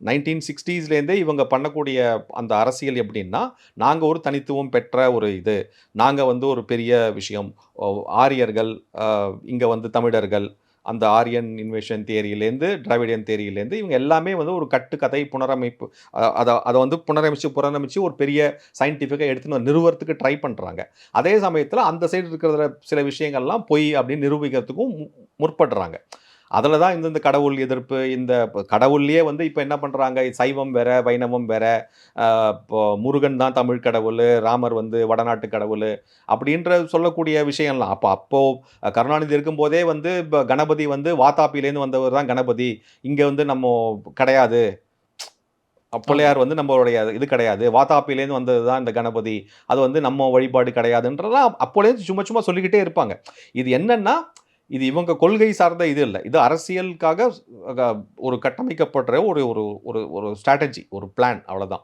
1960ஸ்லேருந்தே இவங்க பண்ணக்கூடிய அந்த அரசியல் எப்படின்னா, நாங்க ஒரு தனித்துவம் பெற்ற ஒரு இது. நாங்க வந்து ஒரு பெரிய விஷயம். ஒ ஆரியர்கள், அ இங்க வந்து தமிழர்கள், அந்த ஆரியன் இன்வேஷன் தியரியிலேருந்து, டிராவிடியன் தியரியிலேருந்து இவங்க எல்லாமே வந்து ஒரு கட்டுக்கதை புனரமைப்பு அத வந்து புனரமைச்சு ஒரு பெரிய சயின்டிஃபிக்கா எடுத்துன்னு நிறுவறதுக்கு ட்ரை பண்றாங்க. அதே சமயத்தில அந்த சைடு இருக்கிற சில விஷயங்கள்லாம் பொய் அப்படின்னு நிரூபிக்கிறதுக்கும் முற்படுறாங்க. அதில தான் இந்த கடவுள் எதிர்ப்பு, இந்த கடவுள்லயே வந்து இப்ப என்ன பண்றாங்க, சைவம் வேற, வைணவம் வேற. இப்போ முருகன் தான் தமிழ் கடவுளு, ராமர் வந்து வடநாட்டு கடவுளு, அப்படின்ற சொல்லக்கூடிய விஷயம்லாம். அப்போ கருணாநிதி இருக்கும்போதே வந்து கணபதி வந்து வாதாபிலேருந்து வந்தவர் தான் கணபதி. இங்க வந்து நம்ம கிடையாது. ஆமா. பிள்ளையார் வந்து நம்மளுடைய இது கிடையாது. வாதாபிலேருந்து வந்தது தான் இந்த கணபதி. அது வந்து நம்ம வழிபாடு கிடையாதுன்றதெல்லாம் அப்போலேருந்து சும்மா சும்மா சொல்லிக்கிட்டே இருப்பாங்க. இது என்னன்னா, இது இவங்க கொள்கை சார்ந்த இது இல்ல. இது அரசியலுக்காக அ ஒரு கட்டமைக்கப்படுற ஒரு ஒரு ஒரு ஒரு ஸ்ட்ராட்டஜி, ஒரு பிளான் அவ்வளதான்.